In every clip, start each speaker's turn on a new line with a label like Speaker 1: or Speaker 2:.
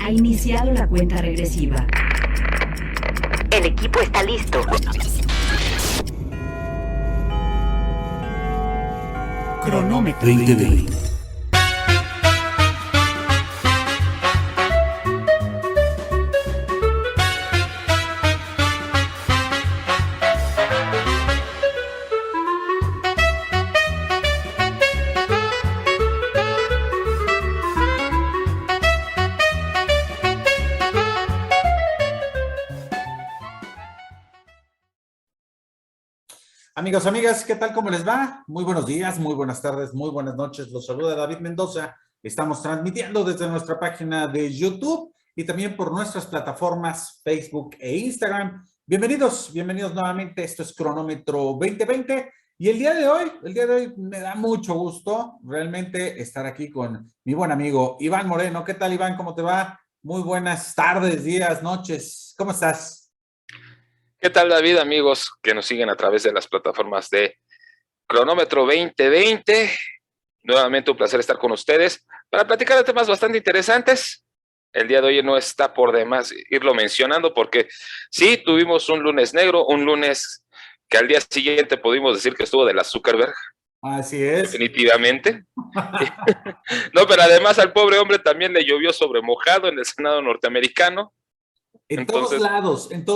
Speaker 1: Ha iniciado la cuenta regresiva.
Speaker 2: El equipo está listo.
Speaker 1: Cronómetro
Speaker 3: 2020.
Speaker 4: Amigos, amigas, ¿qué tal? ¿Cómo les va? Muy buenos días, muy buenas tardes, muy buenas noches. Los saluda David Mendoza. Estamos transmitiendo desde nuestra página de YouTube y también por nuestras plataformas Facebook e Instagram. Bienvenidos nuevamente. Esto es Cronómetro 2020 y el día de hoy me da mucho gusto realmente estar aquí con mi buen amigo Iván Moreno. ¿Qué tal, Iván? ¿Cómo te va? Muy buenas tardes, días, noches. ¿Cómo estás?
Speaker 5: ¿Qué tal, David, amigos que nos siguen a través de las plataformas de Cronómetro 2020? Nuevamente un placer estar con ustedes para platicar de temas bastante interesantes. El día de hoy no está por demás irlo mencionando porque sí, tuvimos un lunes negro, un lunes que al día siguiente pudimos decir que estuvo de la Zuckerberg.
Speaker 4: Así es.
Speaker 5: Definitivamente. No, pero además al pobre hombre también le llovió sobre mojado en el Senado norteamericano.
Speaker 4: En todos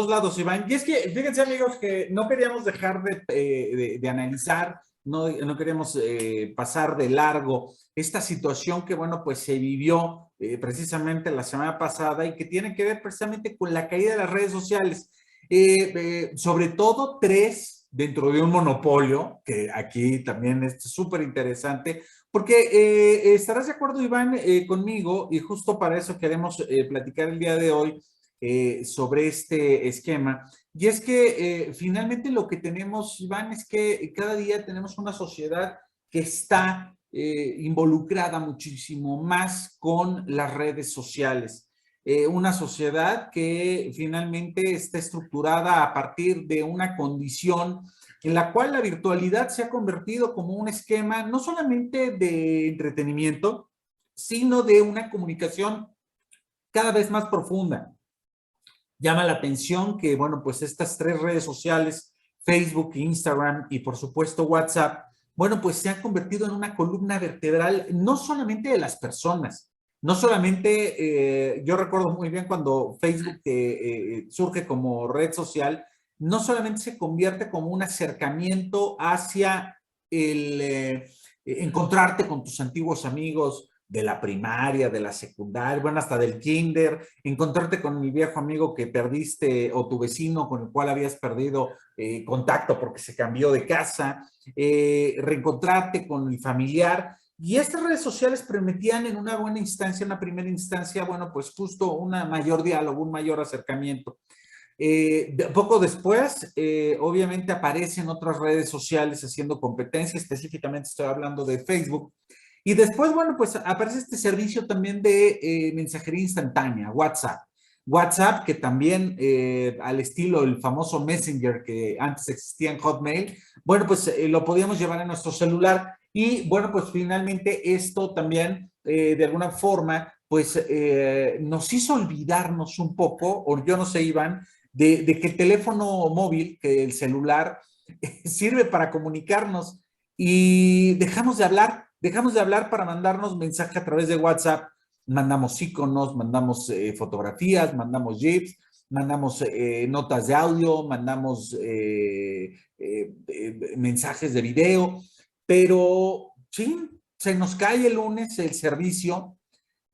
Speaker 4: lados, Iván. Y es que, fíjense, amigos, que no queríamos dejar de analizar, no queríamos pasar de largo esta situación que, bueno, pues se vivió precisamente la semana pasada y que tiene que ver precisamente con la caída de las redes sociales. Sobre todo tres dentro de un monopolio, que aquí también es súper interesante, porque estarás de acuerdo, Iván, conmigo, y justo para eso queremos platicar el día de hoy, sobre este esquema. Y es que finalmente lo que tenemos, Iván, es que cada día tenemos una sociedad que está involucrada muchísimo más con las redes sociales. Una sociedad que finalmente está estructurada a partir de una condición en la cual la virtualidad se ha convertido como un esquema no solamente de entretenimiento, sino de una comunicación cada vez más profunda. Llama la atención que, bueno, pues estas tres redes sociales, Facebook, Instagram y por supuesto WhatsApp, bueno, pues se han convertido en una columna vertebral no solamente de las personas, no solamente, yo recuerdo muy bien cuando Facebook surge como red social, no solamente se convierte como un acercamiento hacia el encontrarte con tus antiguos amigos, de la primaria, de la secundaria, bueno, hasta del kinder, encontrarte con el viejo amigo que perdiste o tu vecino con el cual habías perdido contacto porque se cambió de casa, reencontrarte con el familiar. Y estas redes sociales permitían en una buena instancia, en una primera instancia, bueno, pues justo un mayor diálogo, un mayor acercamiento. Poco después, obviamente aparecen otras redes sociales haciendo competencia, específicamente estoy hablando de Facebook. Y después, bueno, pues aparece este servicio también de mensajería instantánea, WhatsApp. WhatsApp, que también al estilo el famoso Messenger que antes existía en Hotmail, bueno, pues lo podíamos llevar en nuestro celular. Y bueno, pues finalmente esto también, de alguna forma, pues nos hizo olvidarnos un poco, o yo no sé, Iván, de que el teléfono móvil, que el celular, sirve para comunicarnos y dejamos de hablar para mandarnos mensaje a través de WhatsApp. Mandamos iconos, mandamos fotografías, mandamos GIFs, mandamos notas de audio, mandamos mensajes de video, pero sí, se nos cae el lunes el servicio.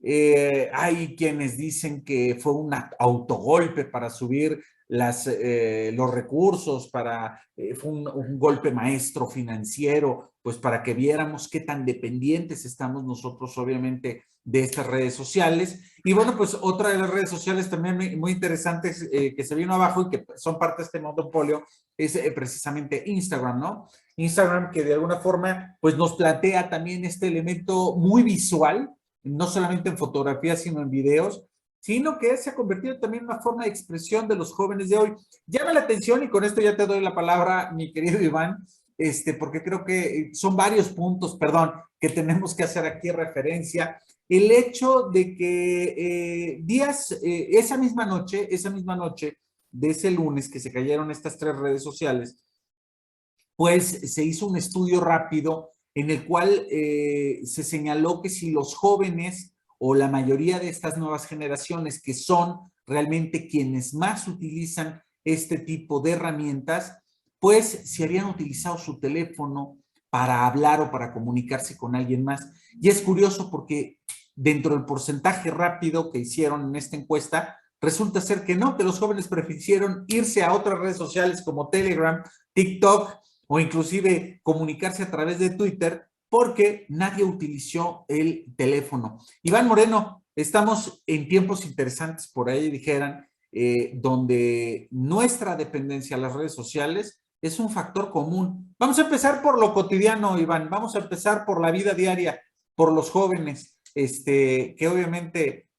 Speaker 4: Hay quienes dicen que fue un autogolpe para subir los recursos, fue un golpe maestro financiero, pues para que viéramos qué tan dependientes estamos nosotros, obviamente, de estas redes sociales. Y bueno, pues otra de las redes sociales también muy interesantes que se vino abajo y que son parte de este monopolio es precisamente Instagram, ¿no? Instagram, que de alguna forma pues nos plantea también este elemento muy visual, no solamente en fotografías, sino en videos, sino que se ha convertido también en una forma de expresión de los jóvenes de hoy. Llama la atención, y con esto ya te doy la palabra, mi querido Iván, porque creo que son varios puntos, que tenemos que hacer aquí referencia. el hecho de que esa misma noche de ese lunes que se cayeron estas 3 redes sociales, pues se hizo un estudio rápido en el cual se señaló que si los jóvenes o la mayoría de estas nuevas generaciones, que son realmente quienes más utilizan este tipo de herramientas, pues si habían utilizado su teléfono para hablar o para comunicarse con alguien más. Y es curioso porque dentro del porcentaje rápido que hicieron en esta encuesta, resulta ser que no, que los jóvenes prefirieron irse a otras redes sociales como Telegram, TikTok o inclusive comunicarse a través de Twitter porque nadie utilizó el teléfono. Iván Moreno, estamos en tiempos interesantes, por ahí dijeran, donde nuestra dependencia a las redes sociales es un factor común. Vamos a empezar por lo cotidiano, Iván, vamos a empezar por la vida diaria, por los jóvenes, que obviamente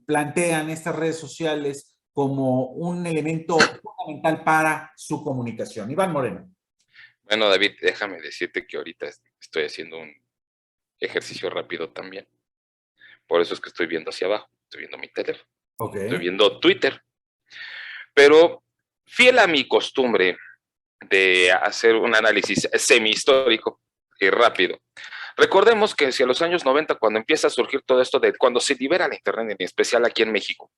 Speaker 4: plantean estas redes sociales como un elemento fundamental para su comunicación. Iván Moreno.
Speaker 5: Bueno, David, déjame decirte que ahorita estoy haciendo un ejercicio rápido también. Por eso es que estoy viendo hacia abajo, estoy viendo mi teléfono, estoy viendo Twitter. Pero fiel a mi costumbre de hacer un análisis semi-histórico y rápido, recordemos que hacia los años 90, cuando empieza a surgir todo esto de cuando se libera la internet, en especial aquí en México,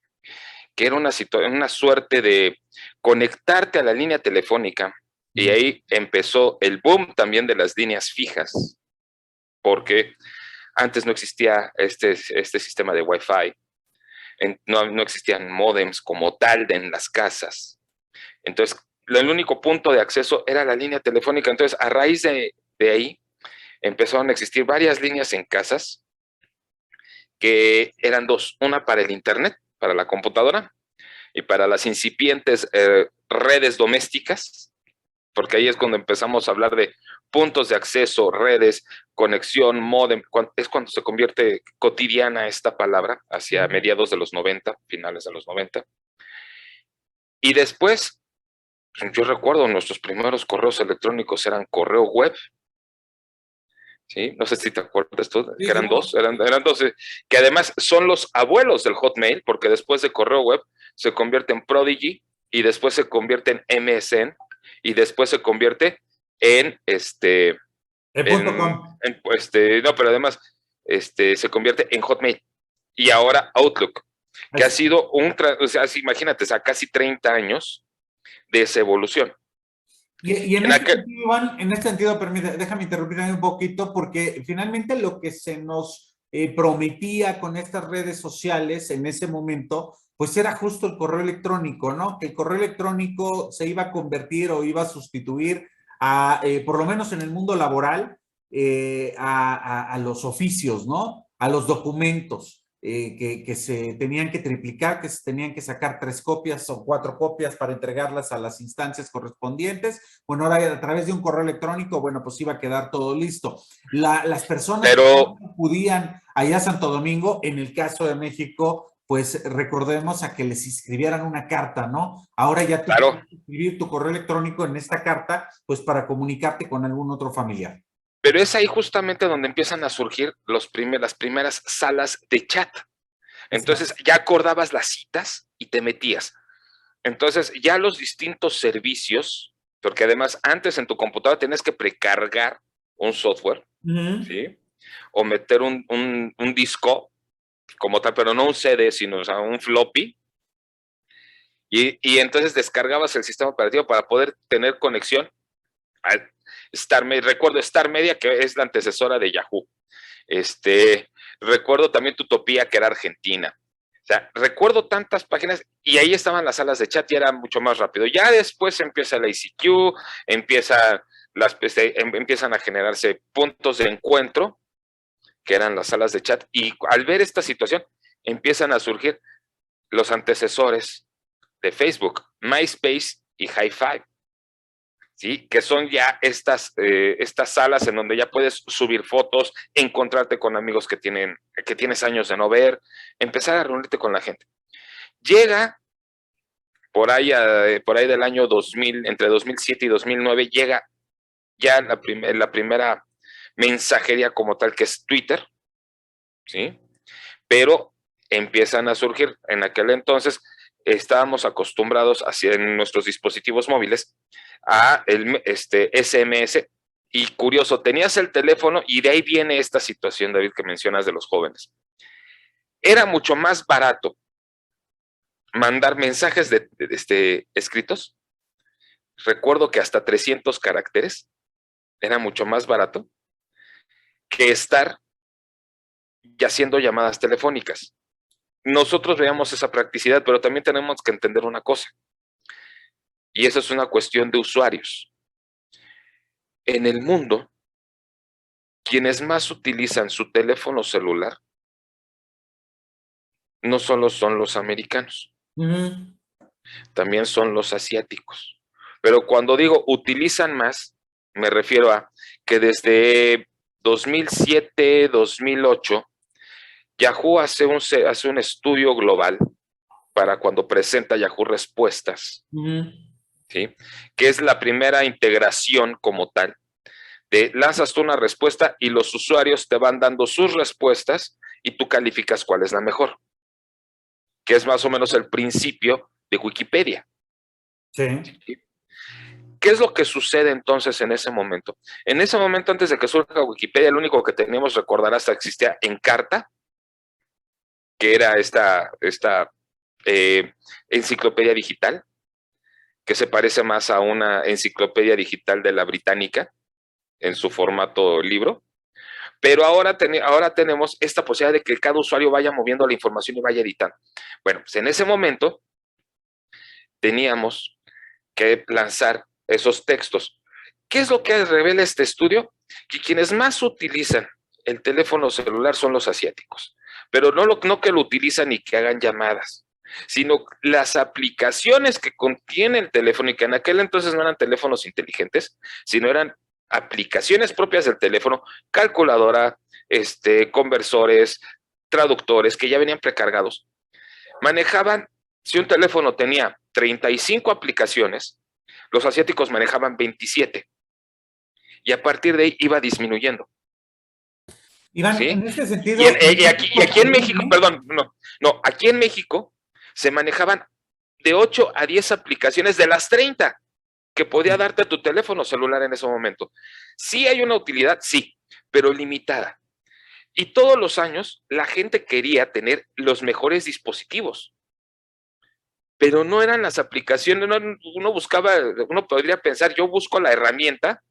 Speaker 5: que era una suerte de conectarte a la línea telefónica, y ahí empezó el boom también de las líneas fijas, porque antes no existía este sistema de Wi-Fi, no existían módems como tal en las casas. Entonces, el único punto de acceso era la línea telefónica. Entonces, a raíz de ahí, empezaron a existir varias líneas en casas, que eran dos, una para el internet, para la computadora, y para las incipientes redes domésticas, porque ahí es cuando empezamos a hablar de puntos de acceso, redes, conexión, módem, es cuando se convierte cotidiana esta palabra, hacia mediados de los 90, finales de los 90. Y después, yo recuerdo nuestros primeros correos electrónicos eran correo web, ¿sí? No sé si te acuerdas tú, que eran dos, eran dos, que además son los abuelos del Hotmail, porque después de correo web se convierte en Prodigy, y después se convierte en MSN, y después se convierte en no, pero además se convierte en Hotmail, y ahora Outlook, que ha sido o sea, imagínate, o sea, casi 30 años de esa evolución.
Speaker 4: Y en este sentido, Iván, en este sentido, déjame interrumpirme un poquito, porque finalmente lo que se nos prometía con estas redes sociales en ese momento, pues era justo el correo electrónico, ¿no? Que el correo electrónico se iba a convertir o iba a sustituir a, por lo menos en el mundo laboral, a los oficios, ¿no? A los documentos. Que se tenían que triplicar, que se tenían que sacar 3 copias o 4 copias para entregarlas a las instancias correspondientes. Bueno, ahora a través de un correo electrónico, bueno, pues iba a quedar todo listo. Las personas que acudían allá a Santo Domingo, en el caso de México, pues recordemos a que les escribieran una carta, ¿no? Ahora ya tú puedes escribir tu correo electrónico en esta carta, pues para comunicarte con algún otro familiar.
Speaker 5: Pero es ahí justamente donde empiezan a surgir las primeras salas de chat. Entonces ya acordabas las citas y te metías. Entonces ya los distintos servicios, porque además antes en tu computadora tenías que precargar un software, ¿sí? O meter un disco como tal, pero no un CD, sino, o sea, un floppy. Y entonces descargabas el sistema operativo para poder tener conexión al recuerdo Star Media, que es la antecesora de Yahoo. Recuerdo también Tutopía, que era argentina. O sea, recuerdo tantas páginas, y ahí estaban las salas de chat y era mucho más rápido. Ya después empieza el ICQ, empiezan a generarse puntos de encuentro, que eran las salas de chat, y al ver esta situación, empiezan a surgir los antecesores de Facebook, MySpace y Hi5. ¿Sí? Que son ya estas salas en donde ya puedes subir fotos, encontrarte con amigos que tienes años de no ver, empezar a reunirte con la gente. Llega por ahí del año 2000, entre 2007 y 2009, llega ya la primera mensajería como tal, que es Twitter, ¿sí? pero empiezan a surgir. En aquel entonces estábamos acostumbrados en nuestros dispositivos móviles a el SMS, y curioso, tenías el teléfono, y de ahí viene esta situación, David, que mencionas de los jóvenes. Era mucho más barato mandar mensajes escritos. Recuerdo que hasta 300 caracteres era mucho más barato que estar ya haciendo llamadas telefónicas. Nosotros veamos esa practicidad, pero también tenemos que entender una cosa, y eso es una cuestión de usuarios. En el mundo, quienes más utilizan su teléfono celular no solo son los americanos, también son los asiáticos. Pero cuando digo utilizan más, me refiero a que desde 2007, 2008, Yahoo hace un estudio global para cuando presenta Yahoo Respuestas, ¿sí? Que es la primera integración como tal. Lanzas tú una respuesta y los usuarios te van dando sus respuestas y tú calificas cuál es la mejor, que es más o menos el principio de Wikipedia.
Speaker 4: Sí.
Speaker 5: ¿Qué es lo que sucede entonces en ese momento? En ese momento, antes de que surja Wikipedia, lo único que teníamos, recordarás, existía Encarta, que era esta enciclopedia digital, que se parece más a una enciclopedia digital de la británica en su formato libro. Pero ahora tenemos esta posibilidad de que cada usuario vaya moviendo la información y vaya editando. Bueno, pues en ese momento teníamos que lanzar esos textos. ¿Qué es lo que revela este estudio? Que quienes más utilizan el teléfono celular son los asiáticos, pero no que lo utilizan y que hagan llamadas, sino las aplicaciones que contiene el teléfono, y que en aquel entonces no eran teléfonos inteligentes, sino eran aplicaciones propias del teléfono, calculadora, conversores, traductores, que ya venían precargados. Manejaban, si un teléfono tenía 35 aplicaciones, los asiáticos manejaban 27. Y a partir de ahí iba disminuyendo.
Speaker 4: Iván,
Speaker 5: ¿sí?
Speaker 4: en este sentido...
Speaker 5: Y aquí en México, perdón, aquí en México se manejaban de 8 a 10 aplicaciones de las 30 que podía darte tu teléfono celular en ese momento. Sí hay una utilidad, sí, pero limitada. Y todos los años la gente quería tener los mejores dispositivos, pero no eran las aplicaciones. Uno podría pensar, yo busco la herramienta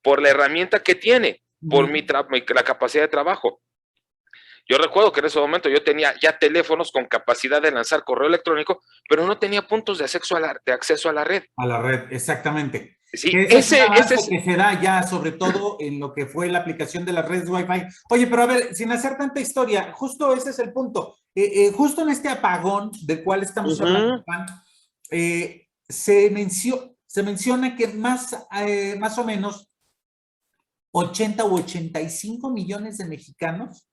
Speaker 5: por la herramienta que tiene, por la capacidad de trabajo. Yo recuerdo que en ese momento yo tenía ya teléfonos con capacidad de lanzar correo electrónico, pero no tenía puntos de acceso a la red.
Speaker 4: A la red, exactamente.
Speaker 5: Sí,
Speaker 4: ese es que se da ya, sobre todo en lo que fue la aplicación de las redes Wi-Fi. Oye, pero a ver, sin hacer tanta historia, justo ese es el punto. Justo en este apagón del cual estamos hablando, se menciona que más o menos 80 u 85 millones de mexicanos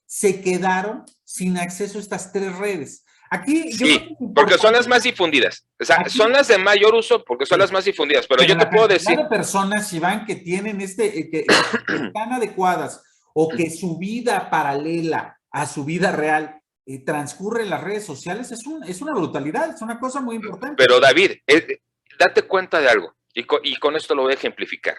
Speaker 4: se quedaron sin acceso a estas tres redes. Aquí,
Speaker 5: sí, porque son las más difundidas. O sea, aquí, son las de mayor uso porque son las más difundidas. Pero yo te puedo decir.
Speaker 4: Hay personas, Iván, que tienen que están adecuadas o que su vida paralela a su vida real transcurre en las redes sociales, es una brutalidad, es una cosa muy importante.
Speaker 5: Pero David, date cuenta de algo, y con esto lo voy a ejemplificar.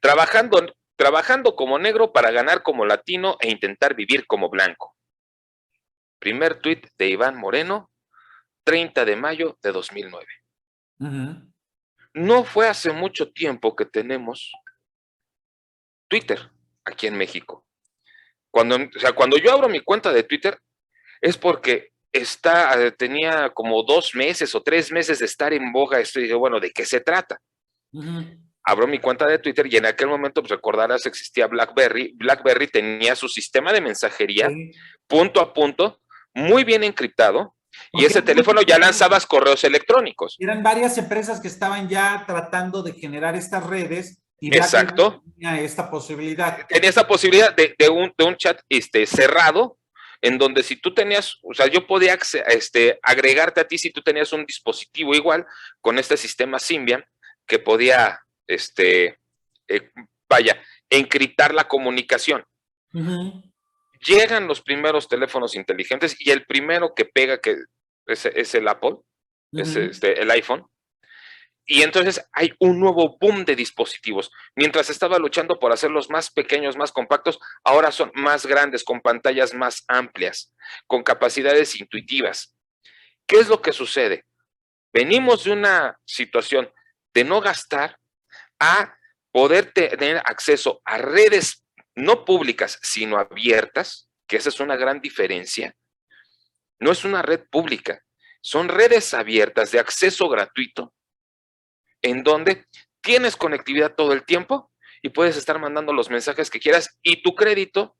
Speaker 5: Trabajando como negro para ganar como latino e intentar vivir como blanco. Primer tuit de Iván Moreno, 30 de mayo de 2009. No fue hace mucho tiempo que tenemos Twitter aquí en México. Cuando yo abro mi cuenta de Twitter es porque tenía como 2 meses o 3 meses de estar en boga. Esto, y dije, bueno, ¿de qué se trata? Abro mi cuenta de Twitter y en aquel momento, pues recordarás, existía BlackBerry. BlackBerry tenía su sistema de mensajería punto a punto, muy bien encriptado, y ese teléfono ya lanzabas correos electrónicos.
Speaker 4: Eran varias empresas que estaban ya tratando de generar estas redes y
Speaker 5: exacto.
Speaker 4: Tenía esta posibilidad.
Speaker 5: Tenía esta posibilidad de un chat cerrado, en donde si tú tenías, o sea, yo podía agregarte a ti si tú tenías un dispositivo igual con este sistema Symbian que podía, encriptar la comunicación. llegan los primeros teléfonos inteligentes y el primero que pega que es el Apple, es el iPhone. Y entonces hay un nuevo boom de dispositivos. Mientras estaba luchando por hacerlos más pequeños, más compactos, ahora son más grandes, con pantallas más amplias, con capacidades intuitivas. ¿Qué es lo que sucede? Venimos de una situación de no gastar a poder tener acceso a redes no públicas, sino abiertas, que esa es una gran diferencia. No es una red pública, son redes abiertas de acceso gratuito, en donde tienes conectividad todo el tiempo y puedes estar mandando los mensajes que quieras y tu crédito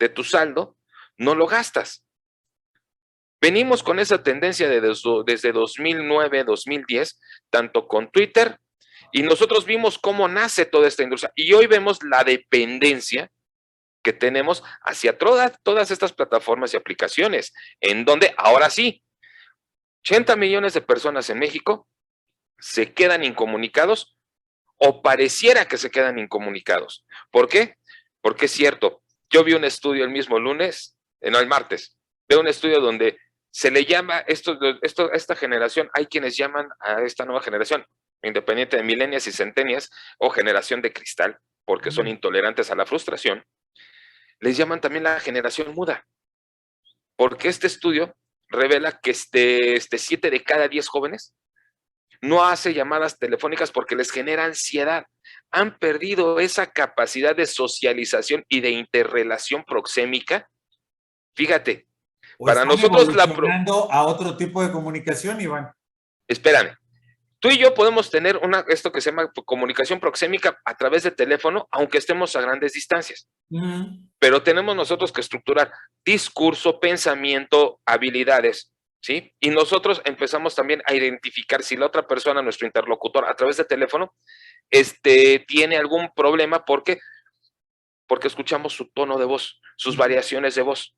Speaker 5: de tu saldo no lo gastas. Venimos con esa tendencia desde 2009, 2010, tanto con Twitter, y nosotros vimos cómo nace toda esta industria y hoy vemos la dependencia que tenemos hacia todas estas plataformas y aplicaciones, en donde ahora sí, 80 millones de personas en México se quedan incomunicados o pareciera que se quedan incomunicados. ¿Por qué? Porque es cierto, yo vi un estudio el mismo lunes, no, el martes, veo un estudio donde se le llama esta generación, hay quienes llaman a esta nueva generación, independiente de millennials y centennials, o generación de cristal, porque son intolerantes a la frustración, les llaman también la generación muda, porque este estudio revela que 7 de cada 10 jóvenes no hace llamadas telefónicas porque les genera ansiedad. Han perdido esa capacidad de socialización y de interrelación proxémica. Fíjate,
Speaker 4: o
Speaker 5: para
Speaker 4: están
Speaker 5: nosotros
Speaker 4: evolucionando a otro tipo de comunicación, Iván.
Speaker 5: Espérame. Tú y yo podemos tener esto que se llama comunicación proxémica a través de teléfono, aunque estemos a grandes distancias. Pero tenemos nosotros que estructurar discurso, pensamiento, habilidades, ¿sí? Y nosotros empezamos también a identificar si la otra persona, nuestro interlocutor, a través de teléfono, tiene algún problema porque escuchamos su tono de voz, sus variaciones de voz.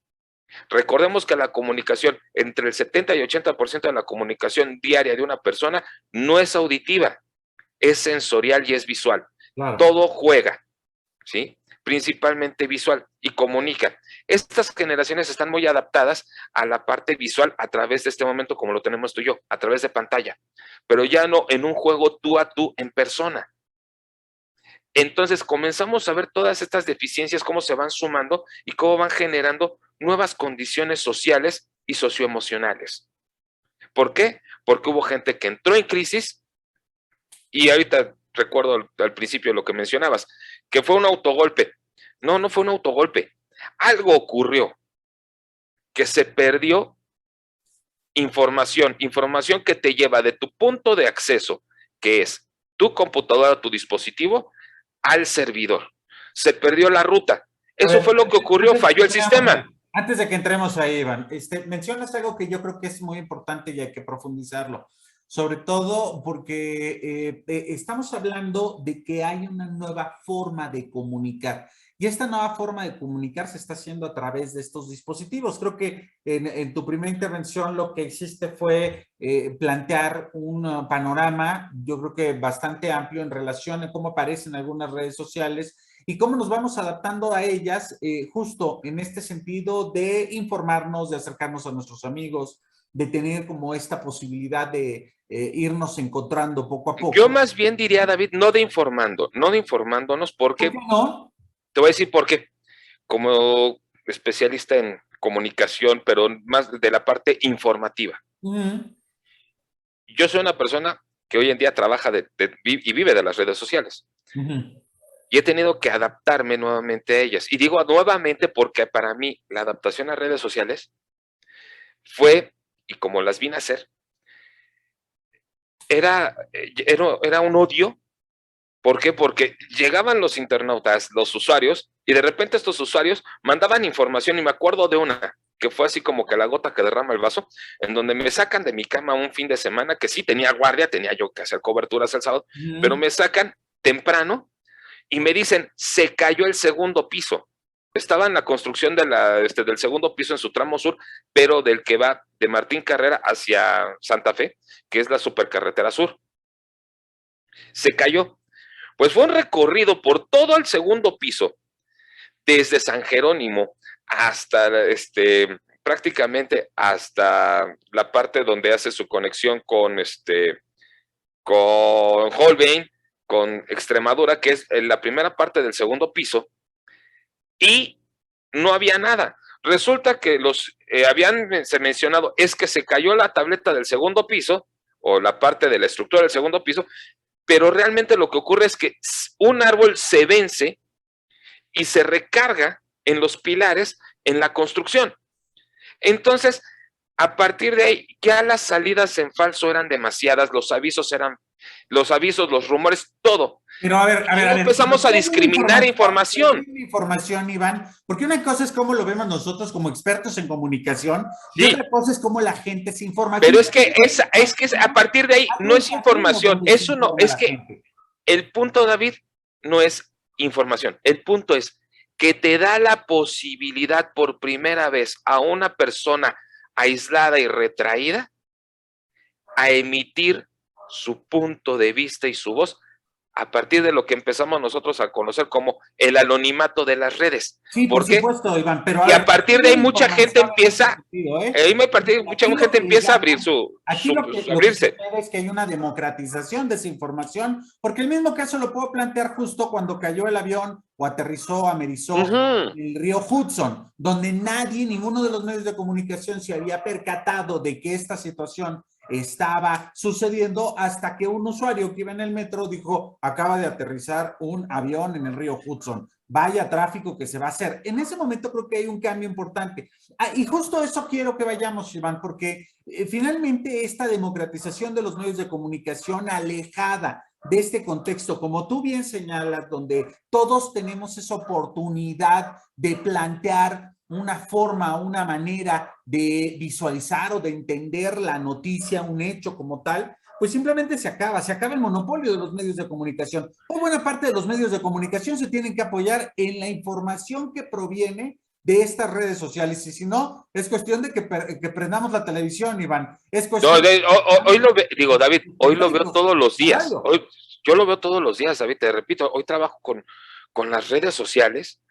Speaker 5: Recordemos que la comunicación, entre el 70 y 80% de la comunicación diaria de una persona no es auditiva, es sensorial y es visual. Claro. Todo juega, ¿sí? Principalmente visual y comunica. Estas generaciones están muy adaptadas a la parte visual a través de este momento como lo tenemos tú y yo, a través de pantalla, pero ya no en un juego tú a tú en persona. Entonces comenzamos a ver todas estas deficiencias, cómo se van sumando y cómo van generando nuevas condiciones sociales y socioemocionales. ¿Por qué? Porque hubo gente que entró en crisis y ahorita recuerdo al principio lo que mencionabas, que fue un autogolpe. No, no fue un autogolpe. Algo ocurrió, que se perdió información que te lleva de tu punto de acceso, que es tu computadora, tu dispositivo, al servidor. Se perdió la ruta. Eso fue lo que ocurrió, falló el sistema.
Speaker 4: Antes de que entremos ahí, Iván, mencionas algo que yo creo que es muy importante y hay que profundizarlo, sobre todo porque estamos hablando de que hay una nueva forma de comunicar. Y esta nueva forma de comunicar se está haciendo a través de estos dispositivos. Creo que en tu primera intervención lo que hiciste fue plantear un panorama, yo creo que bastante amplio en relación a cómo aparecen algunas redes sociales y cómo nos vamos adaptando a ellas justo en este sentido de informarnos, de acercarnos a nuestros amigos, de tener como esta posibilidad de irnos encontrando poco a poco.
Speaker 5: Yo más bien diría, David, no de informándonos, porque...
Speaker 4: ¿Por qué no?
Speaker 5: Te voy a decir por qué. Como especialista en comunicación, pero más de la parte informativa. Yo soy una persona que hoy en día trabaja y vive de las redes sociales. Y he tenido que adaptarme nuevamente a ellas. Y digo nuevamente porque para mí la adaptación a redes sociales fue, y como las vine a hacer, era un odio. ¿Por qué? Porque llegaban los internautas, los usuarios, y de repente estos usuarios mandaban información, y me acuerdo de una, que fue así como que la gota que derrama el vaso, en donde me sacan de mi cama un fin de semana, que sí tenía guardia, tenía yo que hacer coberturas el sábado, pero me sacan temprano, y me dicen, se cayó el segundo piso. Estaba en la construcción del segundo piso en su tramo sur, pero del que va de Martín Carrera hacia Santa Fe, que es la supercarretera sur. Se cayó. Pues fue un recorrido por todo el segundo piso, desde San Jerónimo hasta prácticamente hasta la parte donde hace su conexión con Holbein, con Extremadura, que es la primera parte del segundo piso, y no había nada. Resulta que habían mencionado, es que se cayó la tableta del segundo piso, o la parte de la estructura del segundo piso, pero realmente lo que ocurre es que un árbol se vence y se recarga en los pilares en la construcción. Entonces, a partir de ahí, ya las salidas en falso eran demasiadas, los avisos, los rumores, todo.
Speaker 4: Pero a ver,
Speaker 5: empezamos a discriminar información.
Speaker 4: Información, Iván, porque una cosa es cómo lo vemos nosotros como expertos en comunicación,
Speaker 5: sí,
Speaker 4: y otra cosa es cómo la gente se informa.
Speaker 5: Pero es que a partir de ahí no es información, eso no, es que el punto, David, no es información, el punto es que te da la posibilidad por primera vez a una persona aislada y retraída a emitir su punto de vista y su voz a partir de lo que empezamos nosotros a conocer como el anonimato de las redes.
Speaker 4: Sí, por supuesto, Iván, pero
Speaker 5: y a partir de ahí mucha gente empieza, mucha gente empieza a abrir abrirse.
Speaker 4: Es que hay una democratización de esa información, porque el mismo caso lo puedo plantear justo cuando cayó el avión o amerizó el río Hudson, donde ninguno de los medios de comunicación se había percatado de que esta situación estaba sucediendo hasta que un usuario que iba en el metro dijo, acaba de aterrizar un avión en el río Hudson, vaya tráfico que se va a hacer. En ese momento creo que hay un cambio importante. Y justo eso quiero que vayamos, Iván, porque finalmente esta democratización de los medios de comunicación alejada de este contexto, como tú bien señalas, donde todos tenemos esa oportunidad de plantear una forma, una manera de visualizar o de entender la noticia, un hecho como tal, pues simplemente se acaba el monopolio de los medios de comunicación. Muy buena parte de los medios de comunicación se tienen que apoyar en la información que proviene de estas redes sociales, y si no, es cuestión de que prendamos la televisión, Iván. Es cuestión
Speaker 5: hoy David, hoy lo veo todos los días. Yo lo veo todos los días, David, te repito, hoy trabajo con las redes sociales.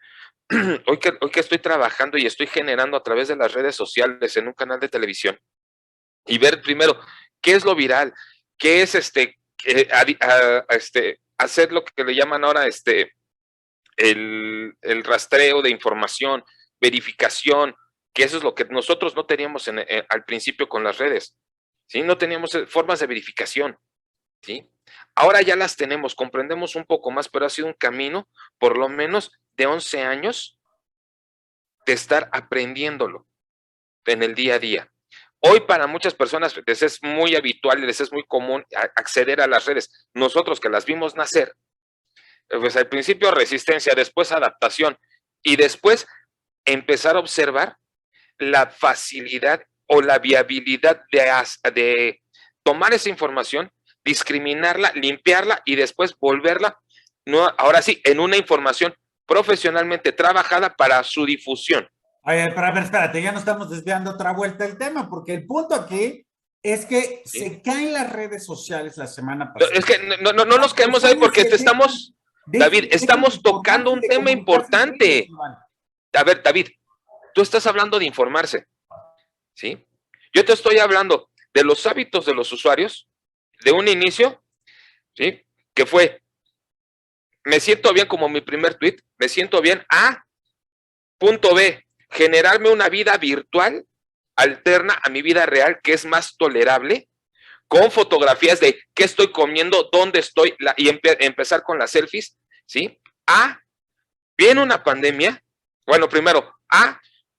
Speaker 5: Hoy que estoy trabajando y estoy generando a través de las redes sociales en un canal de televisión y ver primero qué es lo viral, qué es hacer lo que le llaman ahora el rastreo de información, verificación, que eso es lo que nosotros no teníamos al principio con las redes, ¿sí? No teníamos formas de verificación, ¿sí? Ahora ya las tenemos, comprendemos un poco más, pero ha sido un camino, por lo menos, de 11 años de estar aprendiéndolo en el día a día. Hoy para muchas personas les es muy habitual, les es muy común acceder a las redes. Nosotros que las vimos nacer, pues al principio resistencia, después adaptación y después empezar a observar la facilidad o la viabilidad de tomar esa información, discriminarla, limpiarla y después volverla, ahora sí, en una información profesionalmente trabajada para su difusión.
Speaker 4: Oye, pero a ver, espérate, ya no estamos desviando otra vuelta el tema, porque el punto aquí es que ¿sí? Se caen las redes sociales la semana pasada.
Speaker 5: Es que no nos quedemos ahí porque estamos, David, estamos tocando un tema importante. A ver, David, tú estás hablando de informarse, ¿sí? Yo te estoy hablando de los hábitos de los usuarios, de un inicio, ¿sí? Que fue, me siento bien como mi primer tweet, me siento bien a punto B, generarme una vida virtual alterna a mi vida real que es más tolerable, con fotografías de qué estoy comiendo, dónde estoy, y empezar con las selfies, ¿sí? A, viene una pandemia, bueno, primero,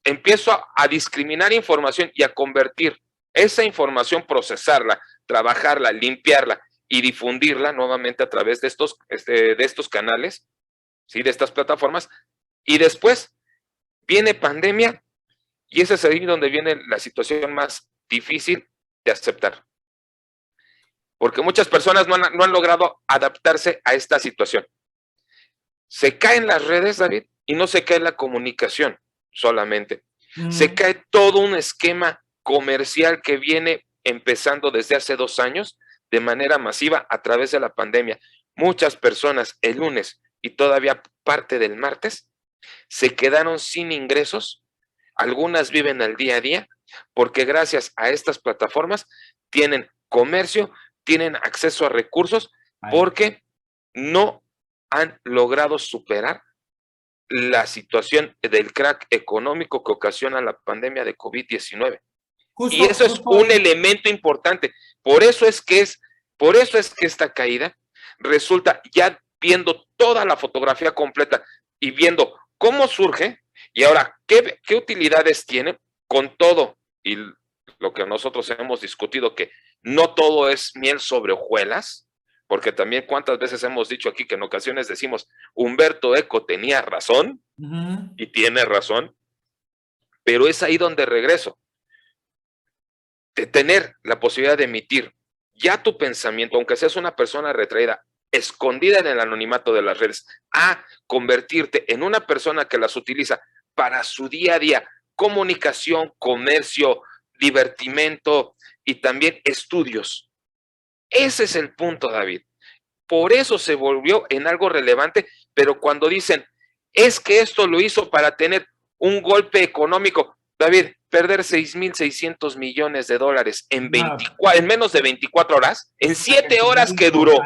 Speaker 5: empiezo a discriminar información y a convertir esa información, procesarla, trabajarla, limpiarla y difundirla nuevamente a través de estos canales, ¿sí? De estas plataformas, y después viene pandemia y ese es ahí donde viene la situación más difícil de aceptar. Porque muchas personas no han logrado adaptarse a esta situación. Se caen las redes, David, y no se cae la comunicación solamente. Se cae todo un esquema comercial que viene empezando desde hace 2 años de manera masiva a través de la pandemia. Muchas personas el lunes y todavía parte del martes se quedaron sin ingresos algunas viven al día a día, porque gracias a estas plataformas tienen comercio, tienen acceso a recursos, porque no han logrado superar la situación del crack económico que ocasiona la pandemia de COVID-19. Y eso es un elemento importante. Por eso es que esta caída resulta, ya viendo toda la fotografía completa y viendo cómo surge, y ahora qué utilidades tiene con todo, y lo que nosotros hemos discutido, que no todo es miel sobre hojuelas, porque también cuántas veces hemos dicho aquí que en ocasiones decimos, Humberto Eco tenía razón, y tiene razón, pero es ahí donde regreso. De tener la posibilidad de emitir ya tu pensamiento, aunque seas una persona retraída, escondida en el anonimato de las redes, a convertirte en una persona que las utiliza para su día a día, comunicación, comercio, divertimento y también estudios. Ese es el punto, David. Por eso se volvió en algo relevante, pero cuando dicen, es que esto lo hizo para tener un golpe económico, David, perder 6,600 millones de dólares en menos de 24 horas, en 7 horas que duró.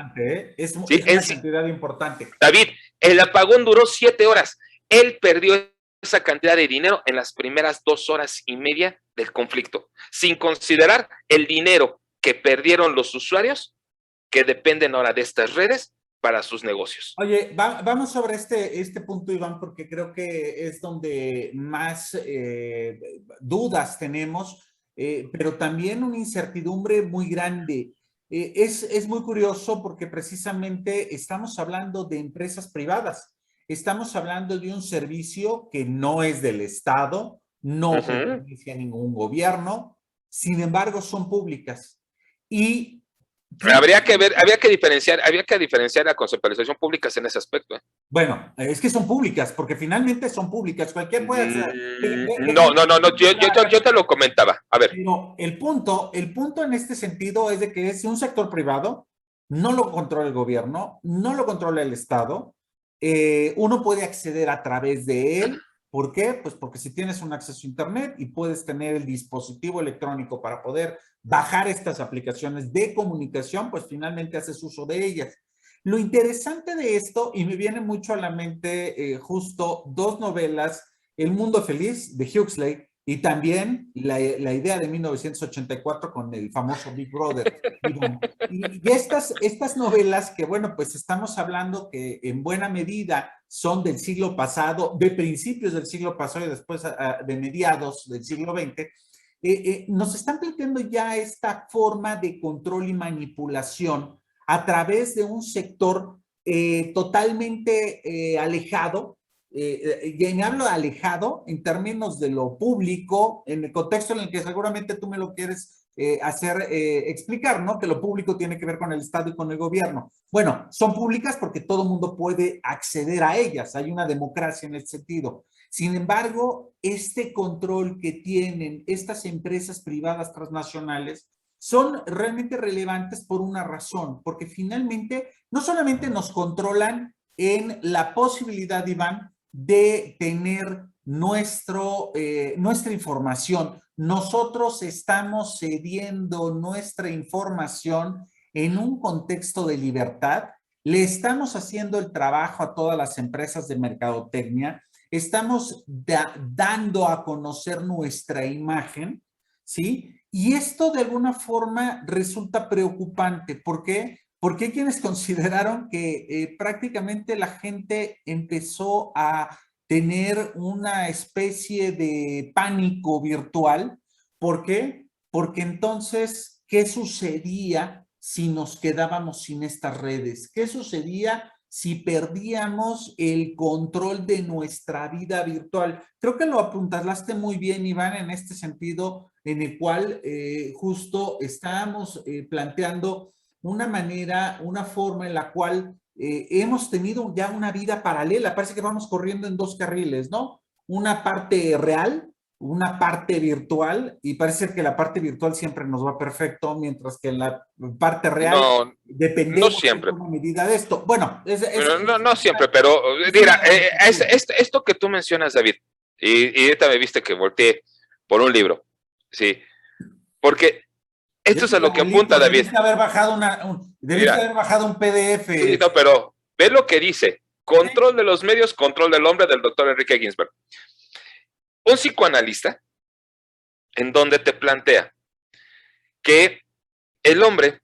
Speaker 4: Es una cantidad importante.
Speaker 5: David, el apagón duró 7 horas. Él perdió esa cantidad de dinero en las primeras 2 horas y media del conflicto, sin considerar el dinero que perdieron los usuarios que dependen ahora de estas redes para sus negocios.
Speaker 4: Oye, vamos sobre este punto, Iván, porque creo que es donde más dudas tenemos, pero también una incertidumbre muy grande. Es muy curioso porque precisamente estamos hablando de empresas privadas, estamos hablando de un servicio que no es del Estado, no pertenece a ningún gobierno, sin embargo son públicas. Y
Speaker 5: había que diferenciar la conceptualización públicas en ese aspecto.
Speaker 4: Bueno, es que son públicas, porque finalmente son públicas. Cualquier puede hacer.
Speaker 5: No, yo te lo comentaba. A ver.
Speaker 4: Pero el punto en este sentido es de que es un sector privado, no lo controla el gobierno, no lo controla el Estado. Uno puede acceder a través de él. ¿Por qué? Pues porque si tienes un acceso a Internet y puedes tener el dispositivo electrónico para poder bajar estas aplicaciones de comunicación, pues finalmente haces uso de ellas. Lo interesante de esto, y me viene mucho a la mente justo 2 novelas, El Mundo Feliz de Huxley y también la idea de 1984 con el famoso Big Brother. Y estas novelas que, bueno, pues estamos hablando que en buena medida son del siglo pasado, de principios del siglo pasado y después de mediados del siglo XX, nos están planteando ya esta forma de control y manipulación a través de un sector totalmente alejado, y hablo de alejado en términos de lo público, en el contexto en el que seguramente tú me lo quieres explicar, ¿no? Que lo público tiene que ver con el Estado y con el gobierno. Bueno, son públicas porque todo mundo puede acceder a ellas, hay una democracia en ese sentido. Sin embargo, este control que tienen estas empresas privadas transnacionales son realmente relevantes por una razón, porque finalmente no solamente nos controlan en la posibilidad, Iván, de tener nuestra información. Nosotros estamos cediendo nuestra información en un contexto de libertad, le estamos haciendo el trabajo a todas las empresas de mercadotecnia, estamos dando a conocer nuestra imagen, ¿sí? Y esto de alguna forma resulta preocupante. ¿Por qué? Porque hay quienes consideraron que prácticamente la gente empezó a tener una especie de pánico virtual. ¿Por qué? Porque entonces, ¿qué sucedía si nos quedábamos sin estas redes? ¿Qué sucedía si perdíamos el control de nuestra vida virtual? Creo que lo apuntalaste muy bien, Iván, en este sentido en el cual justo estábamos planteando una manera, una forma en la cual hemos tenido ya una vida paralela. Parece que vamos corriendo en 2 carriles, ¿no? Una parte real, una parte virtual, y parece que la parte virtual siempre nos va perfecto, mientras que en la parte real dependemos
Speaker 5: no siempre.
Speaker 4: de una medida de esto. Bueno,
Speaker 5: no siempre, pero mira, esto que tú mencionas, David, Y ahorita me viste que volteé por un libro, ¿sí? Porque esto es a lo que apunta, David.
Speaker 4: Debiste haber bajado haber bajado un PDF.
Speaker 5: Sí, no, pero ve lo que dice. Control de los medios, control del hombre, del doctor Enrique Ginsberg. Un psicoanalista en donde te plantea que el hombre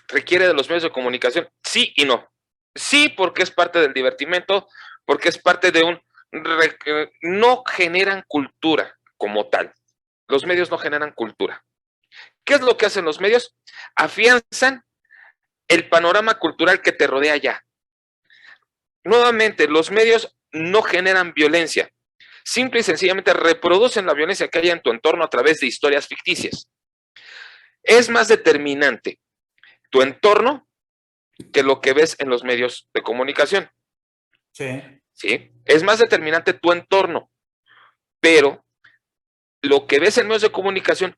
Speaker 5: requiere de los medios de comunicación, sí y no. Sí, porque es parte del divertimento, porque es parte de no generan cultura como tal. Los medios no generan cultura. ¿Qué es lo que hacen los medios? Afianzan el panorama cultural que te rodea ya. Nuevamente, los medios no generan violencia. Simple y sencillamente reproducen la violencia que hay en tu entorno a través de historias ficticias. Es más determinante tu entorno que lo que ves en los medios de comunicación.
Speaker 4: Sí.
Speaker 5: ¿Sí? Es más determinante tu entorno, pero lo que ves en medios de comunicación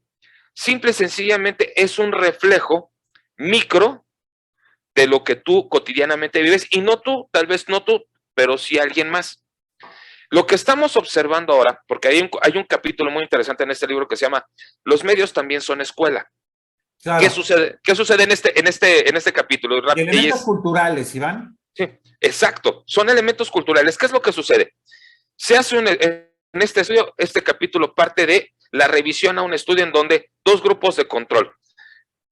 Speaker 5: simple y sencillamente es un reflejo micro de lo que tú cotidianamente vives, y no tú, tal vez no tú, pero sí alguien más. Lo que estamos observando ahora, porque hay un capítulo muy interesante en este libro que se llama Los medios también son escuela. Claro. ¿Qué sucede en este capítulo?
Speaker 4: Elementos culturales, Iván.
Speaker 5: Sí, exacto, son elementos culturales. ¿Qué es lo que sucede? Se hace en este estudio, este capítulo parte de la revisión a un estudio en donde dos grupos de control,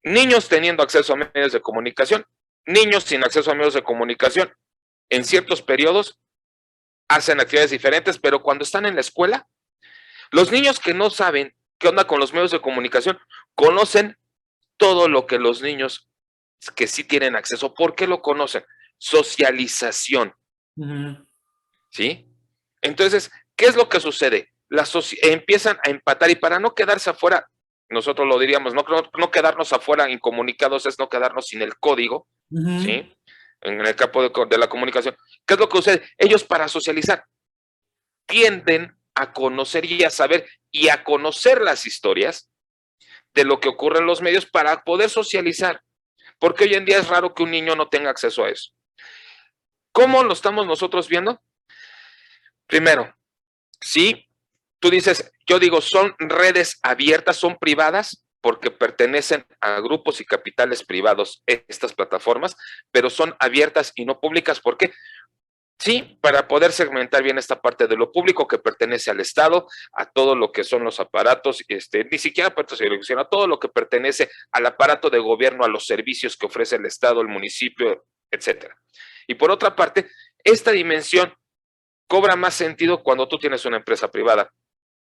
Speaker 5: niños teniendo acceso a medios de comunicación, niños sin acceso a medios de comunicación, en ciertos periodos hacen actividades diferentes, pero cuando están en la escuela, los niños que no saben qué onda con los medios de comunicación, conocen todo lo que los niños que sí tienen acceso. ¿Por qué lo conocen? Socialización. ¿Sí? Entonces, ¿qué es lo que sucede? Empiezan a empatar, y para no quedarse afuera, nosotros lo diríamos, no quedarnos afuera incomunicados es no quedarnos sin el código, ¿sí? En el campo de la comunicación. ¿Qué es lo que sucede? Ellos, para socializar, tienden a conocer y a saber y a conocer las historias de lo que ocurre en los medios para poder socializar, porque hoy en día es raro que un niño no tenga acceso a eso. ¿Cómo lo estamos nosotros viendo? Primero, sí, tú dices, yo digo, son redes abiertas, son privadas, porque pertenecen a grupos y capitales privados estas plataformas, pero son abiertas y no públicas. ¿Por qué? Sí, para poder segmentar bien esta parte de lo público que pertenece al Estado, a todo lo que son los aparatos, ni siquiera aparatos de televisión, a todo lo que pertenece al aparato de gobierno, a los servicios que ofrece el Estado, el municipio, etcétera. Y por otra parte, esta dimensión cobra más sentido cuando tú tienes una empresa privada,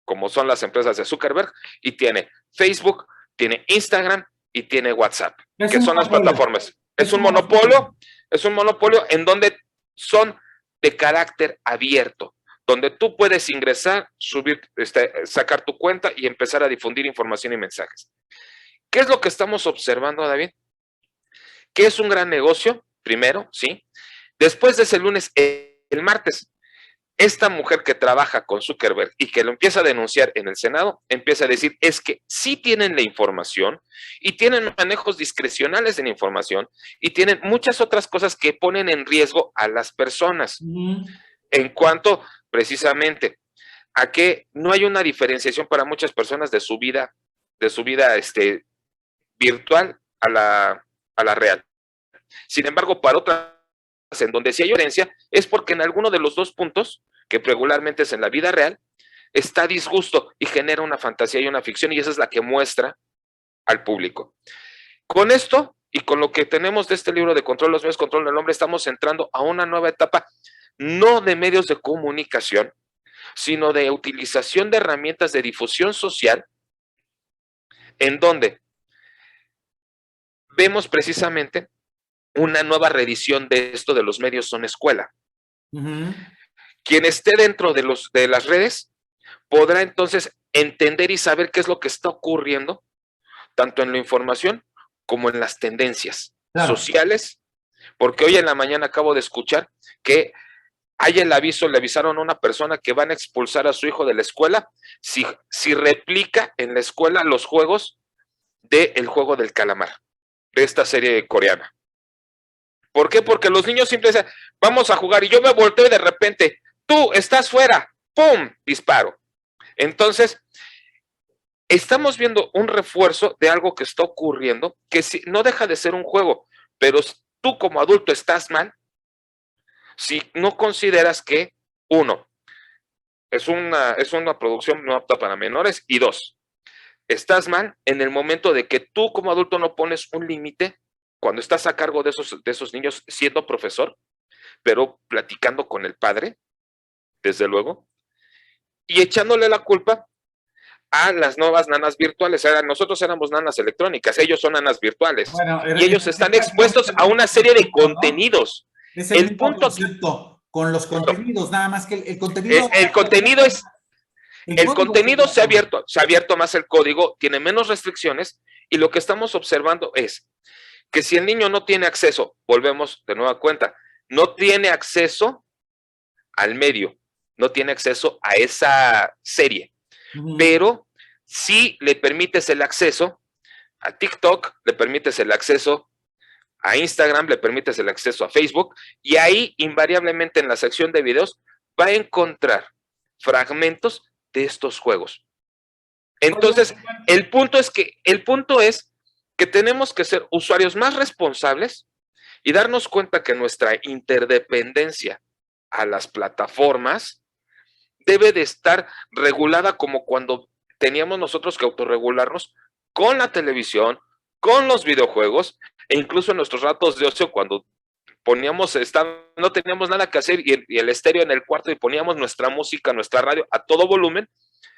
Speaker 5: como son las empresas de Zuckerberg, y tiene Facebook, tiene Instagram y tiene WhatsApp, que son las plataformas. Es un monopolio en donde son de carácter abierto, donde tú puedes ingresar, subir, sacar tu cuenta y empezar a difundir información y mensajes. ¿Qué es lo que estamos observando, David? Que es un gran negocio, primero, ¿sí? Después de ese lunes, el martes, esta mujer que trabaja con Zuckerberg y que lo empieza a denunciar en el Senado, empieza a decir, es que sí tienen la información y tienen manejos discrecionales de la información y tienen muchas otras cosas que ponen en riesgo a las personas. En cuanto, precisamente, a que no hay una diferenciación para muchas personas de su vida virtual a la real. Sin embargo, para otras en donde sí hay violencia, es porque en alguno de los dos puntos, que regularmente es en la vida real, está disgusto y genera una fantasía y una ficción, y esa es la que muestra al público. Con esto y con lo que tenemos de este libro de Control de los Medios, Control del Hombre, estamos entrando a una nueva etapa, no de medios de comunicación, sino de utilización de herramientas de difusión social, en donde vemos precisamente una nueva revisión de esto de los medios son escuela. Quien esté dentro de las redes podrá entonces entender y saber qué es lo que está ocurriendo, tanto en la información como en las tendencias sociales, porque hoy en la mañana acabo de escuchar que hay el aviso, le avisaron a una persona que van a expulsar a su hijo de la escuela si replica en la escuela los juegos del juego del calamar, de esta serie coreana. ¿Por qué? Porque los niños siempre dicen, vamos a jugar, y yo me volteo y de repente, tú estás fuera, ¡pum! Disparo. Entonces, estamos viendo un refuerzo de algo que está ocurriendo, que no deja de ser un juego, pero tú como adulto estás mal si no consideras que, uno, es una producción no apta para menores, y dos, estás mal en el momento de que tú como adulto no pones un límite cuando estás a cargo de esos niños siendo profesor, pero platicando con el padre, desde luego, y echándole la culpa a las nuevas nanas virtuales. Nosotros éramos nanas electrónicas, ellos son nanas virtuales.
Speaker 4: Bueno,
Speaker 5: y ellos están expuestos a una serie de contenidos.
Speaker 4: ¿No? Es el mismo concepto con los contenidos, nada más que el contenido...
Speaker 5: El contenido se ha abierto más el código, tiene menos restricciones, y lo que estamos observando es que si el niño no tiene acceso, volvemos de nueva cuenta, no tiene acceso al medio, no tiene acceso a esa serie, pero si le permites el acceso a TikTok, le permites el acceso a Instagram, le permites el acceso a Facebook, y ahí invariablemente en la sección de videos va a encontrar fragmentos de estos juegos. Entonces, el punto es que tenemos que ser usuarios más responsables y darnos cuenta que nuestra interdependencia a las plataformas debe de estar regulada como cuando teníamos nosotros que autorregularnos con la televisión, con los videojuegos, e incluso en nuestros ratos de ocio cuando no teníamos nada que hacer y el estéreo en el cuarto y poníamos nuestra música, nuestra radio a todo volumen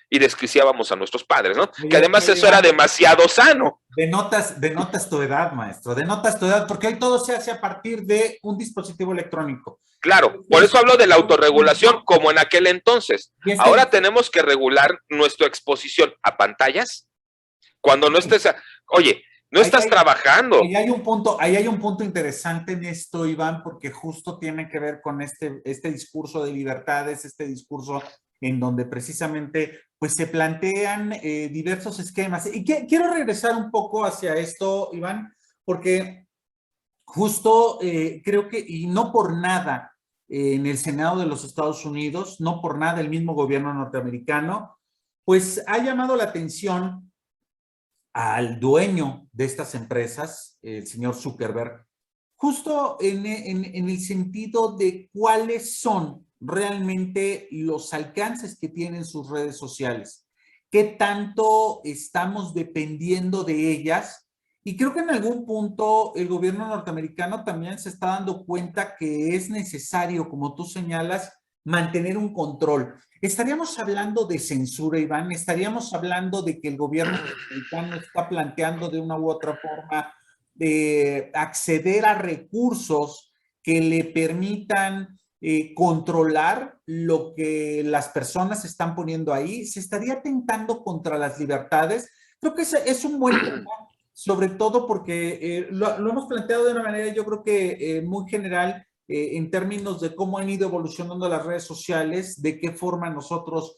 Speaker 5: y desquiciábamos a nuestros padres, ¿no? Que además eso era demasiado sano.
Speaker 4: Denotas tu edad, maestro, denotas tu edad, porque hoy todo se hace a partir de un dispositivo electrónico.
Speaker 5: Claro, por eso hablo de la autorregulación como en aquel entonces. Ahora tenemos que regular nuestra exposición a pantallas cuando no estés... Oye, no estás trabajando.
Speaker 4: Ahí hay un punto interesante en esto, Iván, porque justo tiene que ver con este discurso de libertades, este discurso en donde precisamente pues se plantean diversos esquemas. Y quiero regresar un poco hacia esto, Iván, porque justo creo que, y no por nada, en el Senado de los Estados Unidos, no por nada el mismo gobierno norteamericano, pues ha llamado la atención al dueño de estas empresas, el señor Zuckerberg, justo en el sentido de cuáles son realmente los alcances que tienen sus redes sociales, qué tanto estamos dependiendo de ellas, y creo que en algún punto el gobierno norteamericano también se está dando cuenta que es necesario, como tú señalas, mantener un control. ¿Estaríamos hablando de censura, Iván? ¿Estaríamos hablando de que el gobierno norteamericano está planteando de una u otra forma de acceder a recursos que le permitan controlar lo que las personas están poniendo ahí? ¿Se estaría atentando contra las libertades? Creo que es un buen tema, sobre todo porque lo hemos planteado de una manera, yo creo que muy general, en términos de cómo han ido evolucionando las redes sociales, de qué forma nosotros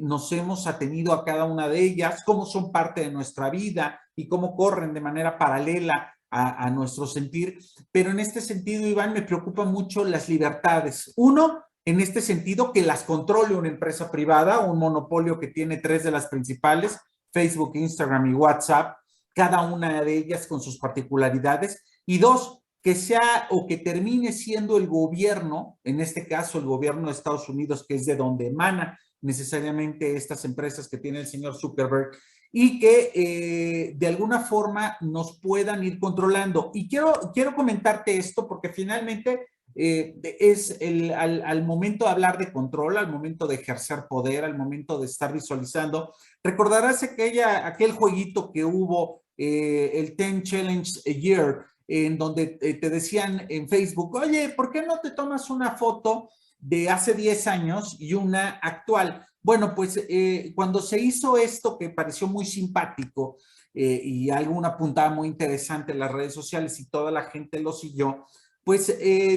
Speaker 4: nos hemos atenido a cada una de ellas, cómo son parte de nuestra vida y cómo corren de manera paralela a nuestro sentir. Pero en este sentido, Iván, me preocupan mucho las libertades. Uno, en este sentido, que las controle una empresa privada, un monopolio que tiene 3 de las principales, Facebook, Instagram y WhatsApp, cada una de ellas con sus particularidades. Y dos, que sea o que termine siendo el gobierno, en este caso el gobierno de Estados Unidos, que es de donde emana necesariamente estas empresas que tiene el señor Zuckerberg, y que de alguna forma nos puedan ir controlando. Y quiero comentarte esto porque finalmente es al momento de hablar de control, al momento de ejercer poder, al momento de estar visualizando. Recordarás aquel jueguito que hubo, el 10 Challenge a Year, en donde te decían en Facebook, oye, ¿por qué no te tomas una foto de hace 10 años y una actual? Bueno, pues cuando se hizo esto que pareció muy simpático y alguna puntada muy interesante en las redes sociales y toda la gente lo siguió, pues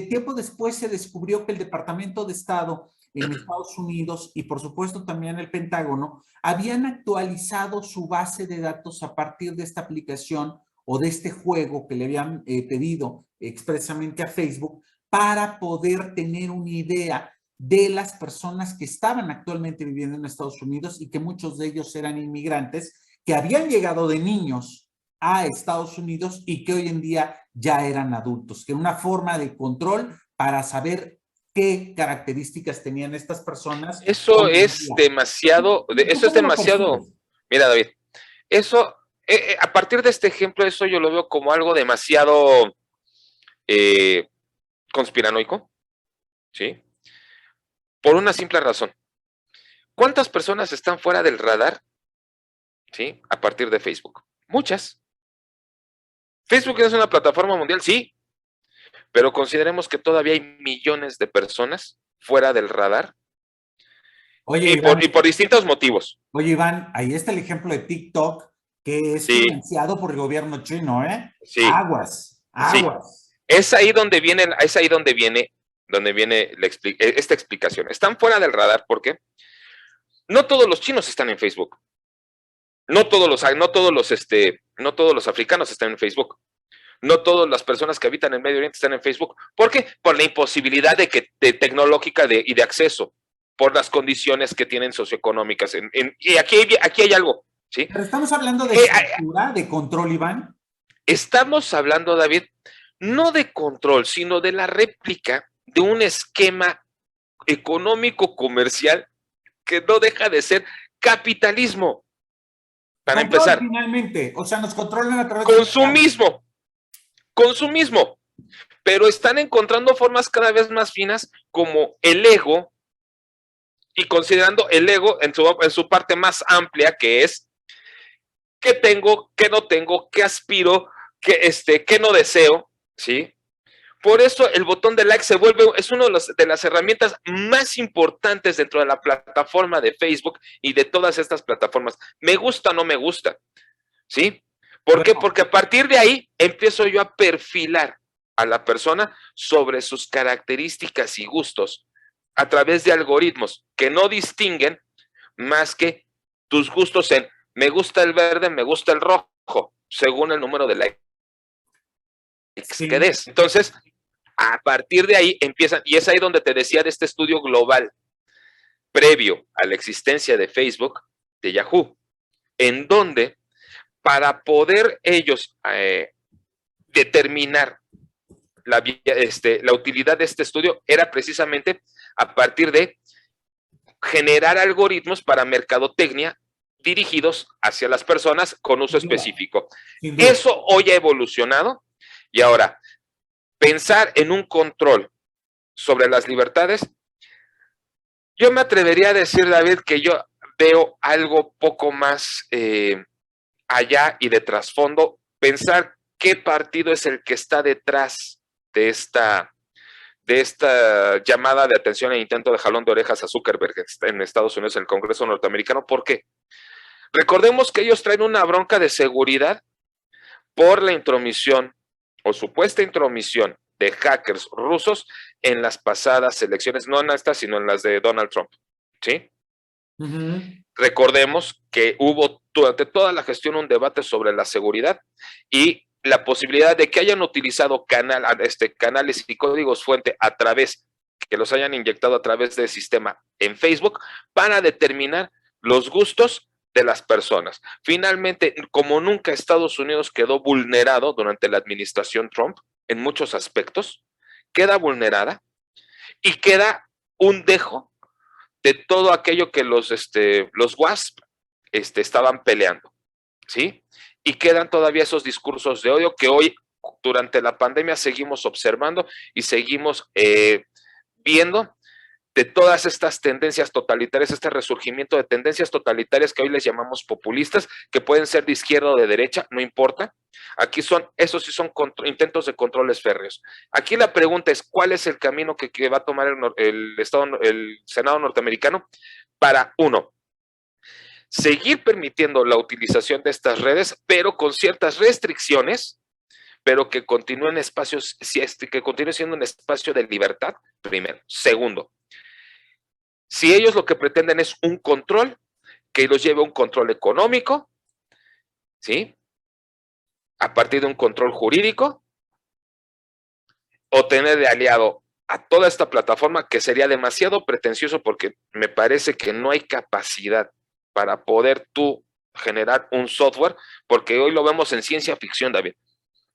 Speaker 4: tiempo después se descubrió que el Departamento de Estado en Estados Unidos y por supuesto también el Pentágono habían actualizado su base de datos a partir de esta aplicación o de este juego que le habían pedido expresamente a Facebook para poder tener una idea de las personas que estaban actualmente viviendo en Estados Unidos y que muchos de ellos eran inmigrantes que habían llegado de niños a Estados Unidos y que hoy en día ya eran adultos, que una forma de control para saber qué características tenían estas personas.
Speaker 5: Eso es demasiado, mira, David, eso, a partir de este ejemplo, eso yo lo veo como algo demasiado conspiranoico, ¿sí? Por una simple razón. ¿Cuántas personas están fuera del radar, sí, a partir de Facebook? Muchas. Facebook es una plataforma mundial, sí, pero consideremos que todavía hay millones de personas fuera del radar.
Speaker 4: Oye,
Speaker 5: y por distintos motivos.
Speaker 4: Oye, Iván, ahí está el ejemplo de TikTok, que es financiado por el gobierno chino, ¿eh?
Speaker 5: Sí.
Speaker 4: Aguas.
Speaker 5: Sí. Es ahí donde viene esta explicación. Están fuera del radar porque no todos los chinos están en Facebook. No todos los africanos están en Facebook. No todas las personas que habitan en Medio Oriente están en Facebook. ¿Por qué? Por la imposibilidad tecnológica y de acceso, por las condiciones que tienen socioeconómicas. Y aquí hay algo, ¿sí?
Speaker 4: Pero estamos hablando de estructura, de control, Iván.
Speaker 5: Estamos hablando, David, no de control, sino de la réplica de un esquema económico-comercial que no deja de ser capitalismo. Para empezar.
Speaker 4: Finalmente, o sea, nos controlan a través
Speaker 5: consumismo, pero están encontrando formas cada vez más finas como el ego, y considerando el ego en su parte más amplia, que es qué tengo, qué no tengo, qué aspiro, qué no deseo, ¿sí? Por eso el botón de like es una de las herramientas más importantes dentro de la plataforma de Facebook y de todas estas plataformas. Me gusta o no me gusta, ¿sí? ¿Por qué? Porque a partir de ahí empiezo yo a perfilar a la persona sobre sus características y gustos a través de algoritmos que no distinguen más que tus gustos en me gusta el verde, me gusta el rojo, según el número de likes que des. Entonces, a partir de ahí empiezan, y es ahí donde te decía de este estudio global previo a la existencia de Facebook, de Yahoo, en donde para poder ellos determinar la utilidad de este estudio era precisamente a partir de generar algoritmos para mercadotecnia dirigidos hacia las personas con uso específico. Eso hoy ha evolucionado y ahora pensar en un control sobre las libertades, yo me atrevería a decir, David, que yo veo algo poco más allá y de trasfondo, pensar qué partido es el que está detrás de esta llamada de atención e intento de jalón de orejas a Zuckerberg en Estados Unidos, en el Congreso norteamericano. ¿Por qué? Recordemos que ellos traen una bronca de seguridad por la intromisión o supuesta intromisión de hackers rusos en las pasadas elecciones, no en estas, sino en las de Donald Trump, ¿sí? Recordemos que hubo durante toda la gestión un debate sobre la seguridad y la posibilidad de que hayan utilizado canales y códigos fuente que los hayan inyectado a través del sistema en Facebook para determinar los gustos de las personas. Finalmente, como nunca Estados Unidos quedó vulnerado durante la administración Trump, en muchos aspectos, queda vulnerada y queda un dejo de todo aquello que los WASP estaban peleando, ¿sí? Y quedan todavía esos discursos de odio que hoy, durante la pandemia, seguimos observando y seguimos viendo de todas estas tendencias totalitarias, este resurgimiento de tendencias totalitarias que hoy les llamamos populistas, que pueden ser de izquierda o de derecha, no importa. Aquí esos sí son intentos de controles férreos. Aquí la pregunta es, ¿cuál es el camino que va a tomar el Senado norteamericano para, uno, seguir permitiendo la utilización de estas redes, pero con ciertas restricciones, pero que continúen que continúe siendo un espacio de libertad, primero. Segundo, si ellos lo que pretenden es un control, que los lleve a un control económico, ¿sí? A partir de un control jurídico, o tener de aliado a toda esta plataforma, que sería demasiado pretencioso porque me parece que no hay capacidad para poder tú generar un software, porque hoy lo vemos en ciencia ficción, David,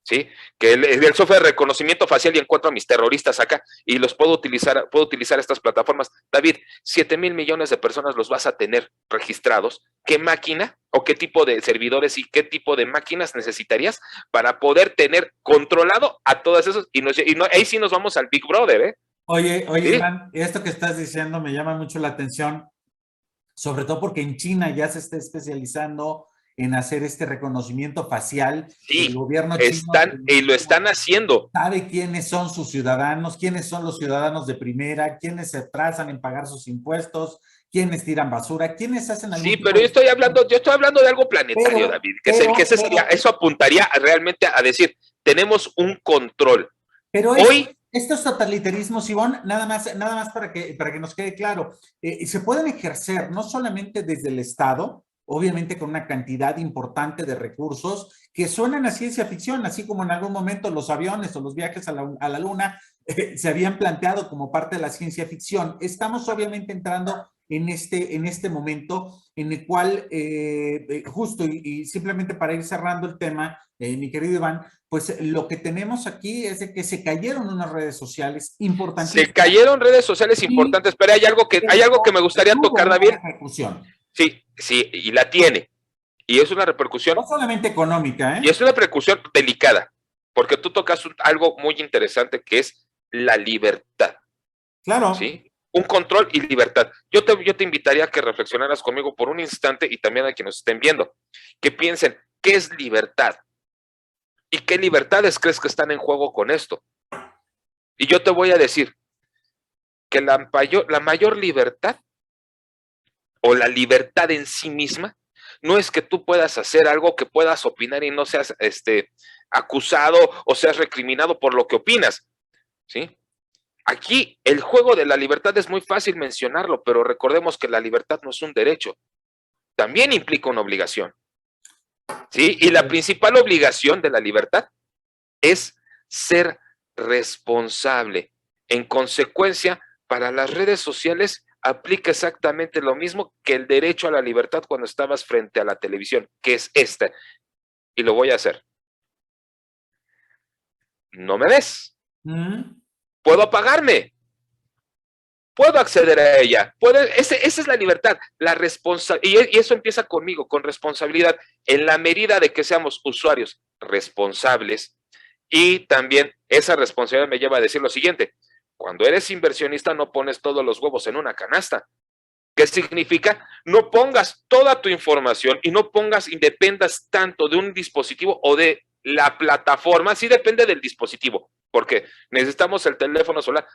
Speaker 5: ¿sí? Que el software de reconocimiento facial y encuentro a mis terroristas acá y los puedo utilizar estas plataformas. David, 7,000 millones de personas los vas a tener registrados. ¿Qué máquina o qué tipo de servidores y qué tipo de máquinas necesitarías para poder tener controlado a todas esas? Y ahí sí nos vamos al Big Brother, ¿eh?
Speaker 4: Oye,
Speaker 5: ¿Sí?
Speaker 4: Iván, esto que estás diciendo me llama mucho la atención, sobre todo porque en China ya se está especializando en hacer este reconocimiento facial.
Speaker 5: Sí,
Speaker 4: el gobierno chino
Speaker 5: lo están haciendo.
Speaker 4: Sabe quiénes son sus ciudadanos, quiénes son los ciudadanos de primera, quiénes se atrasan en pagar sus impuestos, quiénes tiran basura, quiénes hacen algún...
Speaker 5: Sí, pero yo estoy hablando de algo planetario, David, eso apuntaría realmente a decir, tenemos un control.
Speaker 4: Pero
Speaker 5: hoy
Speaker 4: estos totalitarismos, Ivonne, nada más para que nos quede claro, se pueden ejercer no solamente desde el Estado, obviamente con una cantidad importante de recursos que suenan a ciencia ficción, así como en algún momento los aviones o los viajes a la Luna se habían planteado como parte de la ciencia ficción. Estamos obviamente entrando en este momento en el cual, justo y simplemente para ir cerrando el tema, mi querido Iván, pues lo que tenemos aquí es de que se cayeron unas redes sociales importantes.
Speaker 5: Se cayeron redes sociales importantes, pero hay algo que me gustaría tocar, David. Sí, y la tiene. Y es una repercusión.
Speaker 4: No solamente económica, ¿eh?
Speaker 5: Y es una repercusión delicada, porque tú tocas algo muy interesante que es la libertad.
Speaker 4: Claro.
Speaker 5: ¿Sí? Un control y libertad. Yo te invitaría a que reflexionaras conmigo por un instante y también a quienes nos estén viendo, que piensen, ¿qué es libertad? ¿Y qué libertades crees que están en juego con esto? Y yo te voy a decir que la mayor libertad o la libertad en sí misma no es que tú puedas hacer algo, que puedas opinar y no seas acusado o seas recriminado por lo que opinas, ¿sí? Aquí el juego de la libertad es muy fácil mencionarlo, pero recordemos que la libertad no es un derecho, también implica una obligación, ¿sí? Y la principal obligación de la libertad es ser responsable. En consecuencia, para las redes sociales aplica exactamente lo mismo que el derecho a la libertad cuando estabas frente a la televisión, que es esta. Y lo voy a hacer. No me ves. Puedo apagarme. Puedo acceder a ella. Esa es la libertad. Y eso empieza conmigo, con responsabilidad, en la medida de que seamos usuarios responsables. Y también esa responsabilidad me lleva a decir lo siguiente. Cuando eres inversionista no pones todos los huevos en una canasta. ¿Qué significa? No pongas toda tu información y no dependas tanto de un dispositivo o de la plataforma. Sí depende del dispositivo, porque necesitamos el teléfono celular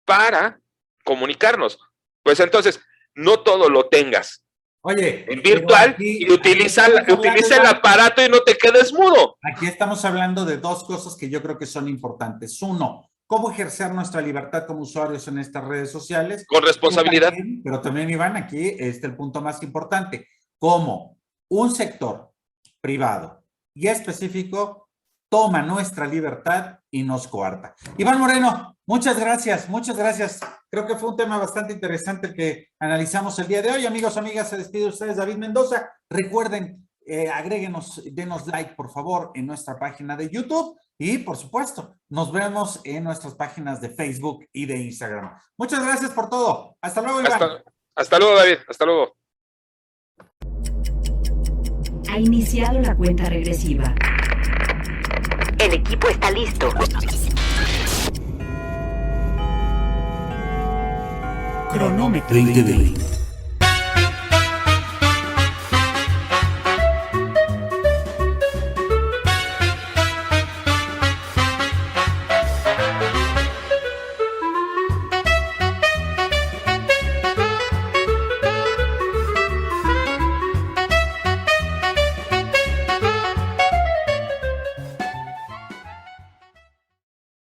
Speaker 5: para comunicarnos. Pues entonces, no todo lo tengas.
Speaker 4: Oye,
Speaker 5: en virtual y utiliza el aparato y no te quedes mudo.
Speaker 4: Aquí estamos hablando de dos cosas que yo creo que son importantes. Uno, cómo ejercer nuestra libertad como usuarios en estas redes sociales.
Speaker 5: Con responsabilidad.
Speaker 4: Pero también, Iván, aquí está el punto más importante. Cómo un sector privado y específico toma nuestra libertad y nos coarta. Iván Moreno, muchas gracias, muchas gracias. Creo que fue un tema bastante interesante el que analizamos el día de hoy. Amigos, amigas, se despide de ustedes David Mendoza. Recuerden, agréguenos, denos like, por favor, en nuestra página de YouTube. Y, por supuesto, nos vemos en nuestras páginas de Facebook y de Instagram. Muchas gracias por todo. Hasta luego, Iván.
Speaker 5: Hasta luego, David. Hasta luego.
Speaker 1: Ha iniciado la cuenta regresiva.
Speaker 2: El equipo está listo.
Speaker 1: Cronómetro.
Speaker 3: 2020.